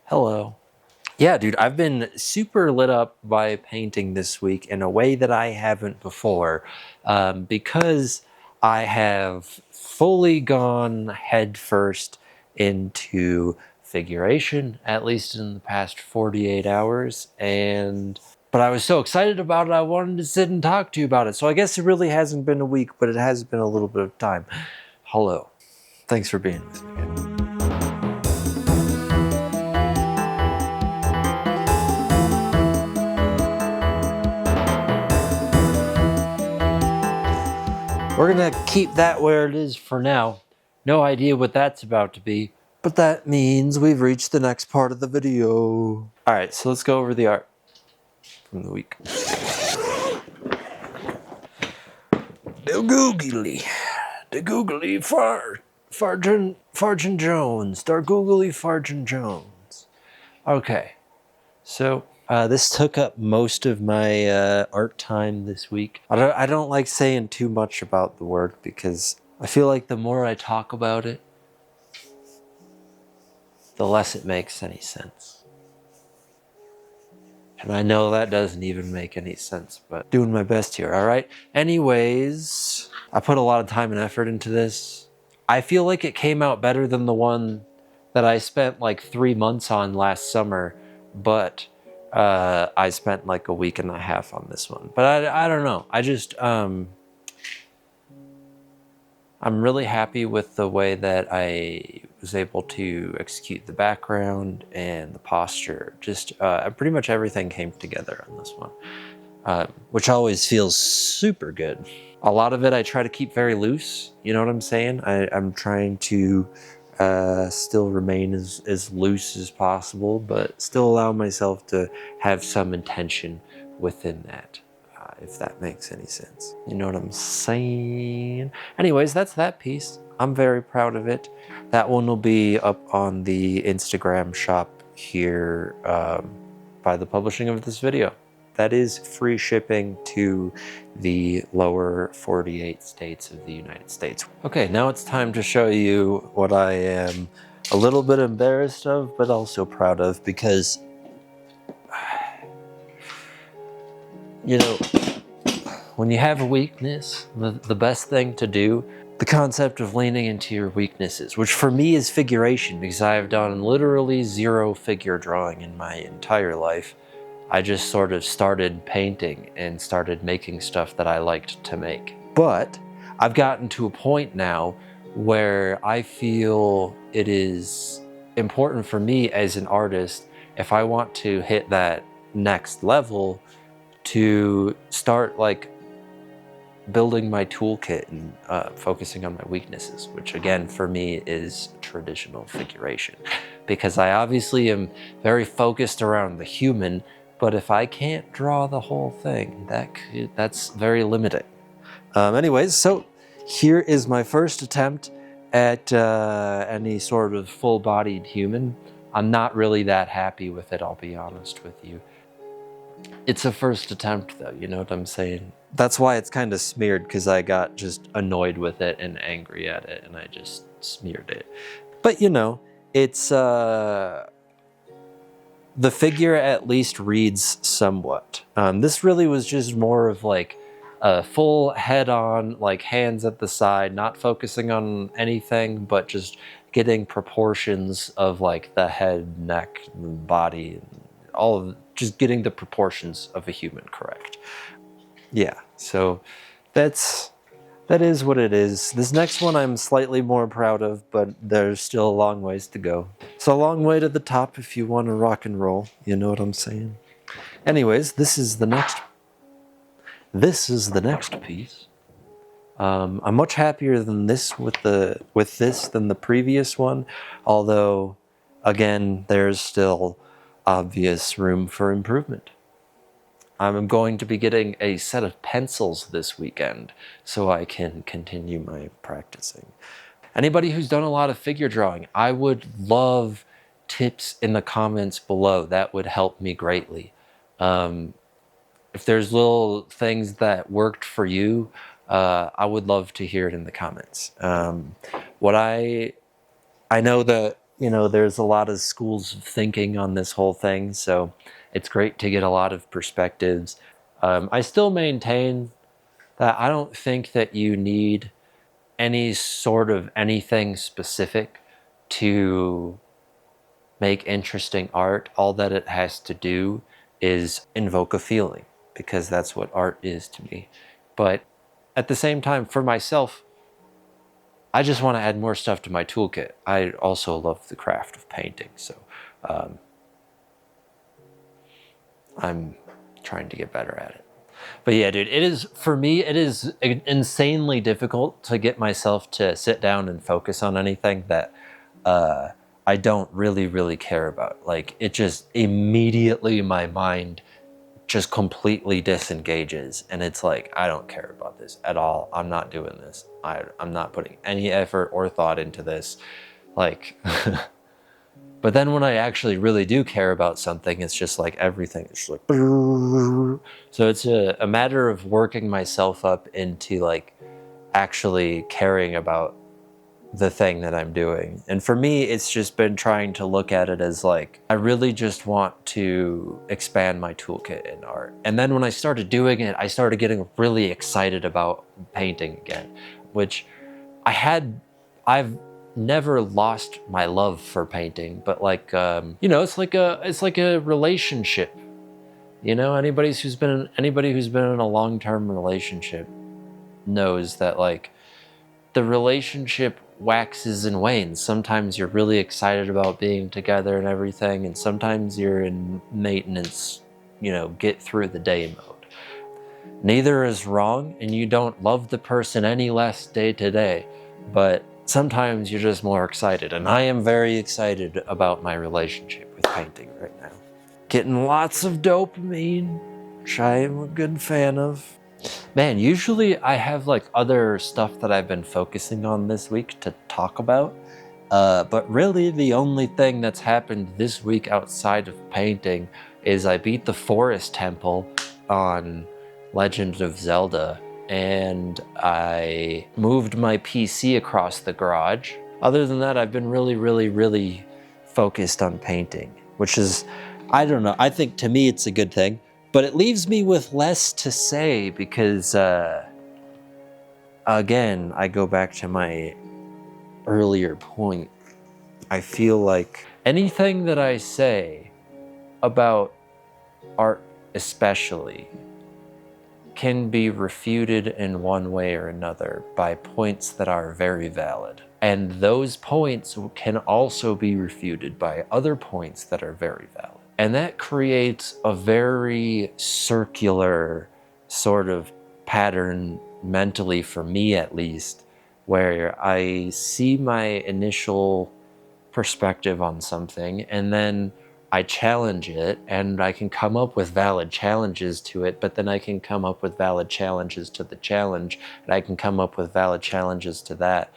Hello. Yeah, dude, I've been super lit up by painting this week in a way that I haven't before, because I have fully gone headfirst into figuration, at least in the past 48 hours, but I was so excited about it, I wanted to sit and talk to you about it. So I guess it really hasn't been a week, but it has been a little bit of time. Hello. Thanks for being with me. We're gonna keep that where it is for now. No idea what that's about to be, but that means we've reached the next part of the video. All right, so let's go over the art from the week. The googly Fargin Jones, Dar googly Fargin Jones. Okay, so this took up most of my art time this week. I don't like saying too much about the work because I feel like the more I talk about it, the less it makes any sense. And I know that doesn't even make any sense, but doing my best here, all right? Anyways, I put a lot of time and effort into this. I feel like it came out better than the one that I spent like 3 months on last summer, but I spent like a week and a half on this one. But I don't know. I just, I'm really happy with the way that I was able to execute the background and the posture. Just pretty much everything came together on this one, which always feels super good. A lot of it I try to keep very loose, you know what I'm saying? I'm trying to still remain as loose as possible, but still allow myself to have some intention within that. If that makes any sense. You know what I'm saying? Anyways, that's that piece. I'm very proud of it. That one will be up on the Instagram shop here by the publishing of this video. That is free shipping to the lower 48 states of the United States. Okay, now it's time to show you what I am a little bit embarrassed of, but also proud of, because you know, when you have a weakness, the best thing to do, the concept of leaning into your weaknesses, which for me is figuration, because I have done literally zero figure drawing in my entire life. I just sort of started painting and started making stuff that I liked to make. But I've gotten to a point now where I feel it is important for me as an artist, if I want to hit that next level, to start like building my toolkit and focusing on my weaknesses, which again for me is traditional figuration, because I obviously am very focused around the human, but if I can't draw the whole thing, that's very limiting. Anyways, so here is my first attempt at any sort of full-bodied human. I'm not really that happy with it, I'll be honest with you. It's a first attempt though, you know what I'm saying? That's why it's kind of smeared, because I got just annoyed with it and angry at it and I just smeared it. But you know, it's the figure at least reads somewhat. This really was just more of like a full head on, like hands at the side, not focusing on anything, but just getting proportions of like the head, neck, body, and all of, just getting the proportions of a human correct. Yeah, so that is what it is. This next one I'm slightly more proud of, but there's still a long ways to go. So a long way to the top if you want to rock and roll, you know what I'm saying? Anyways, this is the next piece. I'm much happier than this with this than the previous one, although again there's still obvious room for improvement. I'm going to be getting a set of pencils this weekend so I can continue my practicing. Anybody who's done a lot of figure drawing, I would love tips in the comments below. That would help me greatly. If there's little things that worked for you, I would love to hear it in the comments. What I know that you know, there's a lot of schools of thinking on this whole thing, so it's great to get a lot of perspectives. I still maintain that I don't think that you need any sort of anything specific to make interesting art. All that it has to do is invoke a feeling, because that's what art is to me. But at the same time, for myself, I just want to add more stuff to my toolkit. I also love the craft of painting, so I'm trying to get better at it. But yeah, dude, it is, for me, it is insanely difficult to get myself to sit down and focus on anything that I don't really care about. Like, it just immediately, my mind just completely disengages, and it's like, I don't care about this at all. I'm not doing this. I'm not putting any effort or thought into this. Like, but then when I actually really do care about something, it's just like everything is just like, so it's a matter of working myself up into like actually caring about the thing that I'm doing. And for me, it's just been trying to look at it as like, I really just want to expand my toolkit in art. And then when I started doing it, I started getting really excited about painting again, which I've never lost my love for painting, but like, you know, it's like a relationship. You know, anybody who's been in a long-term relationship knows that like the relationship waxes and wanes. Sometimes you're really excited about being together and everything, and sometimes you're in maintenance, you know, get through the day mode. Neither is wrong, and you don't love the person any less day to day, but sometimes you're just more excited, and I am very excited about my relationship with painting right now. Getting lots of dopamine, which I am a good fan of. Man, usually I have like other stuff that I've been focusing on this week to talk about, but really the only thing that's happened this week outside of painting is I beat the Forest Temple on Legend of Zelda, and I moved my PC across the garage. Other than that, I've been really focused on painting, which is, I don't know, I think to me it's a good thing. But it leaves me with less to say because, again, I go back to my earlier point. I feel like anything that I say about art especially can be refuted in one way or another by points that are very valid. And those points can also be refuted by other points that are very valid. And that creates a very circular sort of pattern mentally, for me at least, where I see my initial perspective on something and then I challenge it, and I can come up with valid challenges to it, but then I can come up with valid challenges to the challenge, and I can come up with valid challenges to that.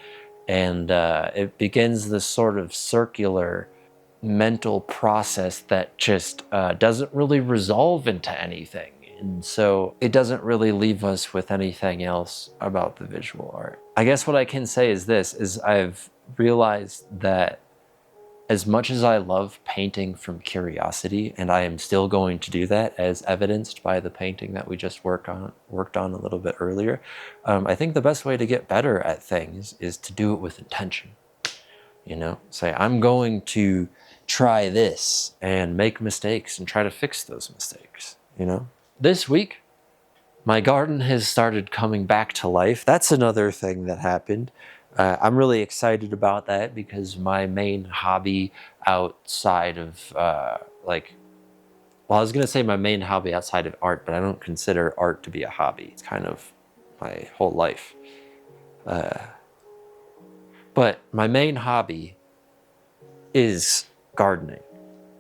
And it begins this sort of circular mental process that just doesn't really resolve into anything. And so it doesn't really leave us with anything else about the visual art. I guess what I can say is this, is I've realized that as much as I love painting from curiosity, and I am still going to do that as evidenced by the painting that we just worked on a little bit earlier, I think the best way to get better at things is to do it with intention. You know, say, I'm going to try this and make mistakes and try to fix those mistakes, you know? This week, my garden has started coming back to life. That's another thing that happened. I'm really excited about that because my main hobby outside of, well, I was going to say my main hobby outside of art, but I don't consider art to be a hobby. It's kind of my whole life. But my main hobby is gardening.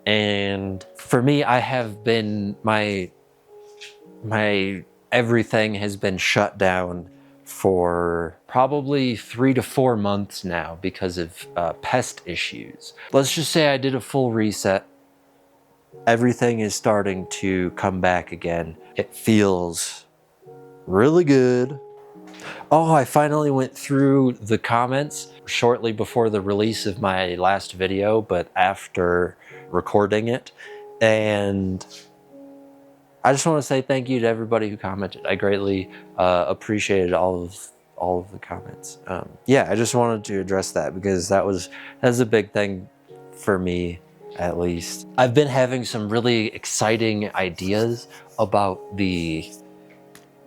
And for me, I have been, my everything has been shut down for probably 3 to 4 months now because of pest issues. Let's just say I did a full reset. Everything is starting to come back again. It feels really good. Oh, I finally went through the comments shortly before the release of my last video, but after recording it. And I just want to say thank you to everybody who commented. I greatly appreciated all of the comments. Yeah, I just wanted to address that because that's a big thing for me, at least. I've been having some really exciting ideas about the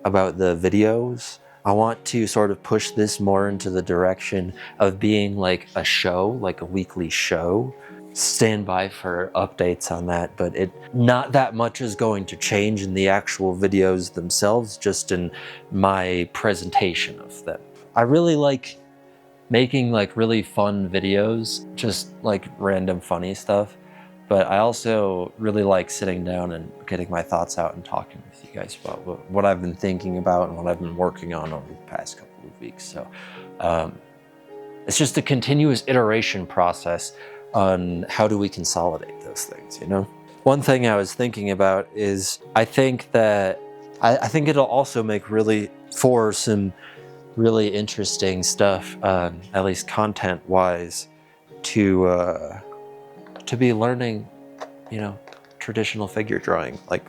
videos. I want to sort of push this more into the direction of being like a show, like a weekly show. Stand by for updates on that, but not that much is going to change in the actual videos themselves, just in my presentation of them. I really like making like really fun videos, just like random funny stuff. But I also really like sitting down and getting my thoughts out and talking with you guys about what I've been thinking about and what I've been working on over the past couple of weeks. So it's just a continuous iteration process on how do we consolidate those things, you know? One thing I was thinking about is I think it'll also make for some really interesting stuff, at least content-wise, to be learning, you know, traditional figure drawing, like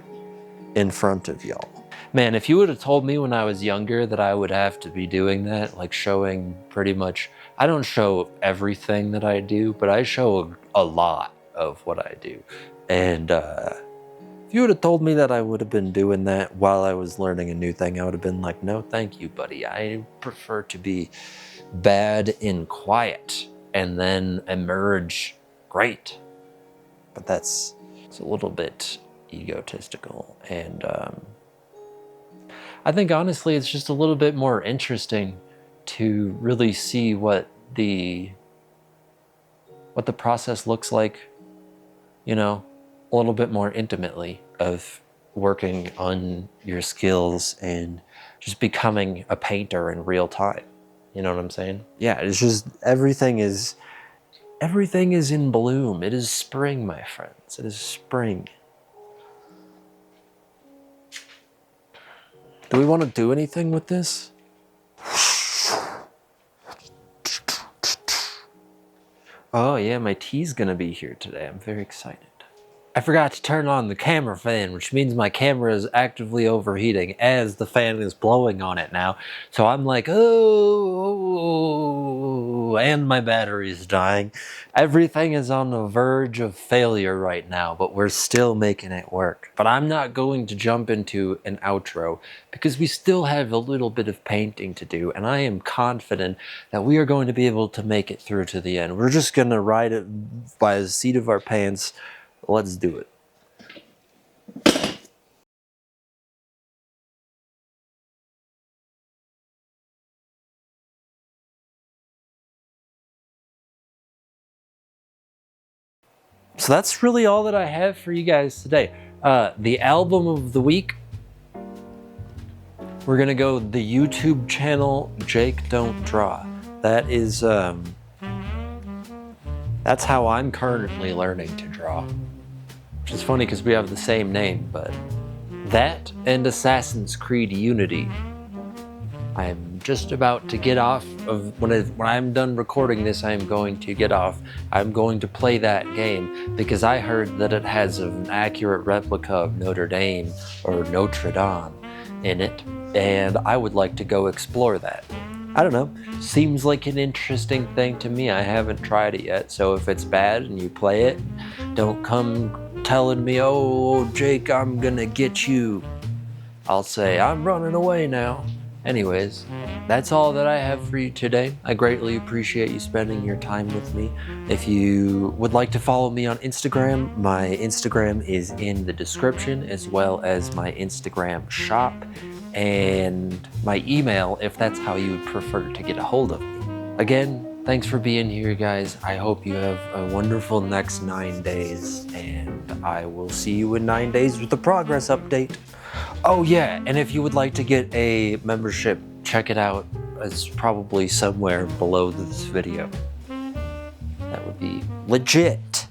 in front of y'all. Man, if you would have told me when I was younger that I would have to be doing that, like showing pretty much, I don't show everything that I do, but I show a lot of what I do. And if you would have told me that I would have been doing that while I was learning a new thing, I would have been like, no, thank you, buddy. I prefer to be bad and quiet and then emerge great. But it's a little bit egotistical, and I think honestly it's just a little bit more interesting to really see what the process looks like, you know, a little bit more intimately, of working on your skills and just becoming a painter in real time. You know what I'm saying? Yeah, it's just everything is in bloom. It is spring, my friends. It is spring. Do we want to do anything with this? Oh yeah, my tea's gonna be here today. I'm very excited. I forgot to turn on the camera fan, which means my camera is actively overheating as the fan is blowing on it now. So I'm like, oh, and my battery is dying. Everything is on the verge of failure right now, but we're still making it work. But I'm not going to jump into an outro because we still have a little bit of painting to do, and I am confident that we are going to be able to make it through to the end. We're just gonna ride it by the seat of our pants. Let's do it. So that's really all that I have for you guys today. The album of the week, we're gonna go the YouTube channel Jake Don't Draw. That is, that's how I'm currently learning to draw. Which is funny because we have the same name, but that and Assassin's Creed Unity. I'm just about to get off of, when I'm done recording this, I'm going to get off. I'm going to play that game because I heard that it has an accurate replica of Notre Dame or Notre Dame in it, and I would like to go explore that. I don't know, seems like an interesting thing to me. I haven't tried it yet, so if it's bad and you play it, don't come telling me, oh, Jake, I'm gonna get you. I'll say, I'm running away now. Anyways, that's all that I have for you today. I greatly appreciate you spending your time with me. If you would like to follow me on Instagram, my Instagram is in the description, as well as my Instagram shop and my email if that's how you would prefer to get a hold of me. Again, thanks for being here, guys. I hope you have a wonderful next 9 days, and I will see you in 9 days with a progress update. Oh yeah, and if you would like to get a membership, check it out. It's probably somewhere below this video. That would be legit.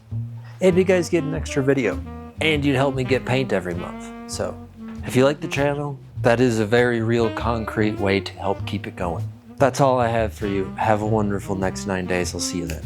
And you guys get an extra video. And you'd help me get paint every month. So, if you like the channel, that is a very real, concrete way to help keep it going. That's all I have for you. Have a wonderful next 9 days. I'll see you then.